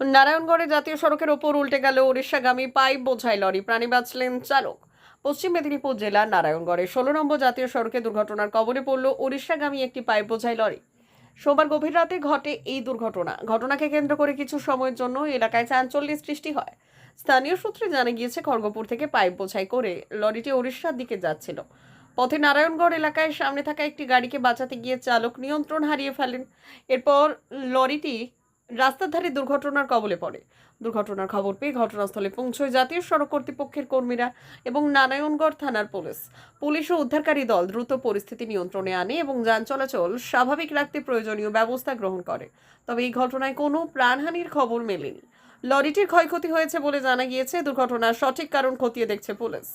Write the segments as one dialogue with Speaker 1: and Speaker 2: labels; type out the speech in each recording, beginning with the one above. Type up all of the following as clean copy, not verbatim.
Speaker 1: নারায়ণগড়ে জাতীয় সড়কের ওপর উল্টে গেল ওড়িশাগামী পাইপ বোঝাই লরি, প্রাণে বাঁচলেন চালক। পশ্চিম মেদিনীপুর জেলার নারায়ণগড়ে 16 নম্বর জাতীয় সড়কে দুর্ঘটনার কবলে পড়ল ওড়িশাগামী একটি পাইপ বোঝাই লরি। সোমবার গভীর রাতে ঘটে এই ঘটনাকে কেন্দ্র করে কিছু সময়ের জন্য এলাকায় চাঞ্চল্যের সৃষ্টি হয়। স্থানীয় সূত্রে জানা গিয়েছে, খড়গপুর থেকে পাইপ বোঝাই করে লরিটি ওড়িশার দিকে যাচ্ছিল। পথে নারায়ণগড় এলাকায় সামনে থাকা একটি গাড়িকে বাঁচাতে গিয়ে চালক নিয়ন্ত্রণ হারিয়ে ফেলেন। এরপর লরিটি রাস্তার ধারে দুর্ঘটনার কবলে পড়ে। দুর্ঘটনার খবর পেয়ে ঘটনাস্থলে পৌঁছয় জাতীয় সড়ক কর্তৃপক্ষের কর্মীরা এবং নারায়ণগড় থানার পুলিশ ও উদ্ধারকারী দল দ্রুত পরিস্থিতি নিয়ন্ত্রণে আনে এবং যান চলাচল স্বাভাবিক রাখতে প্রয়োজনীয় ব্যবস্থা গ্রহণ করে। তবে এই ঘটনায় কোনো প্রাণহানির খবর মেলেনি। লরিটির ক্ষয়ক্ষতি হয়েছে বলে জানা গিয়েছে। দুর্ঘটনার সঠিক কারণ খতিয়ে দেখছে পুলিশ।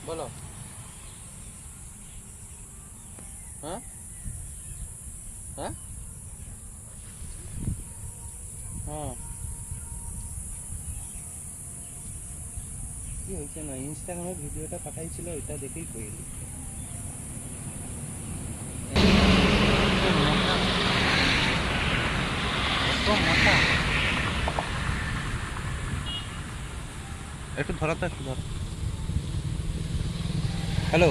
Speaker 2: বলো। হ্যাঁ হ্যাঁ হ্যাঁ কি হয়েছে না, ইনস্টাগ্রামে ভিডিওটা পাঠাইছিল, এটা দেখেই কইলি। একটু ধরা তো, একটু ধর। হ্যালো।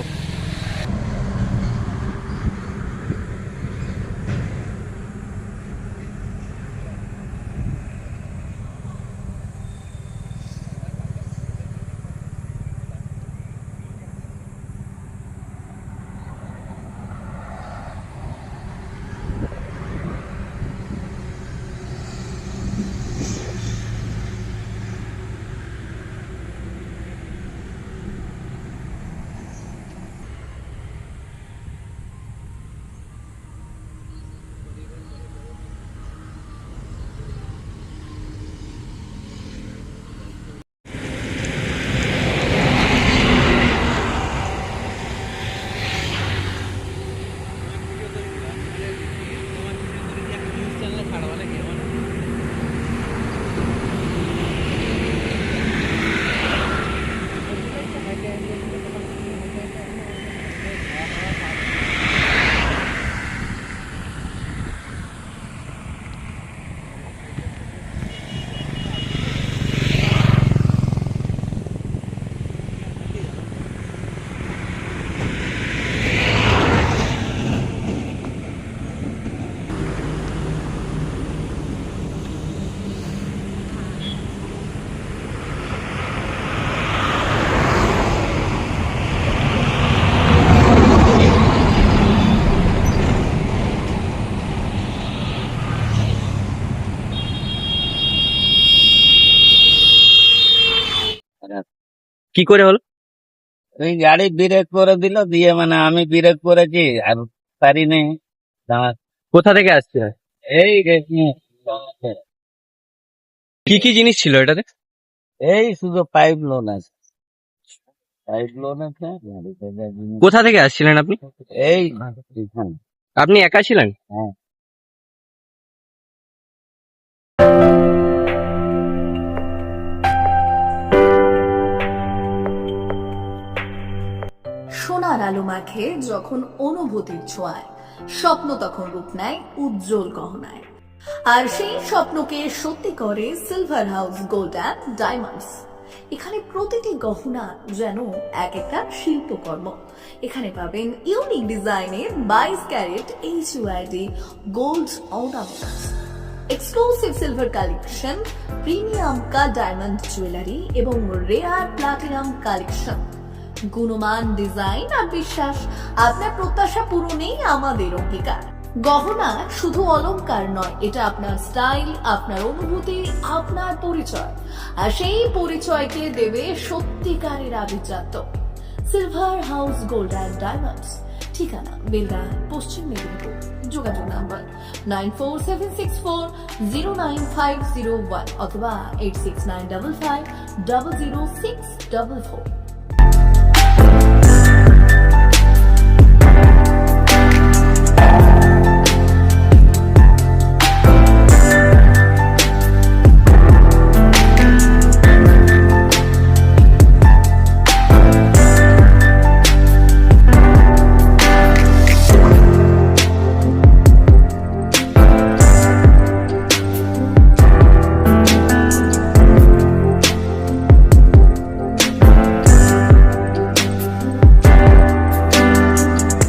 Speaker 3: কি করে হলো?
Speaker 4: ওই গাড়ি ব্রেক করে দিল, দিয়ে মানে আমি ব্রেক করেছি আর পারিনি দাঁড়াতে।
Speaker 3: কোথা থেকে আসছে?
Speaker 4: এই
Speaker 3: কি কি জিনিস ছিল এটাতে?
Speaker 4: এই শুধু পাইপ লোন আছে, পাইপ লোন আছে গাড়িতে যা জিনিস।
Speaker 3: কোথা থেকে আসছিলেন আপনি?
Speaker 4: এই এখানে।
Speaker 3: আপনি একা ছিলেন?
Speaker 4: হ্যাঁ।
Speaker 5: সোনার আলো মাখে যখন অনুভূতির ছোঁয়ায়, স্বপ্ন তখন রূপ নেয় উজ্জ্বল গহনায়। আর সেই স্বপ্নকে সত্যি করে silver house gold and diamonds. এখানে প্রতিটি গহনা যেন এক একটা শিল্পকর্ম। এখানে পাবেন ইউনিক ডিজাইনের 22 carat HUID gold ornaments, exclusive silver collection, premium cut diamond jewellery এবং রেয়ার প্লাটিনাম কালেকশন। গুণমান ডিজাইন আর বিশ্বাস, আপনার প্রত্যাশা পূরণেই আমাদের অঙ্গীকার। গহনা শুধু অলংকার নয়, এটা আপনার স্টাইল, আপনার অনুভূতি, আপনার পরিচয়। আর সেই পরিচয়কে দেবে সত্যিকারের আভিজাত্য। Silver house gold and diamonds, ঠিকানা বেলদা, পশ্চিম মেদিনীপুর। যোগাযোগ নাম্বার 9476409501 অথবা 8695500644।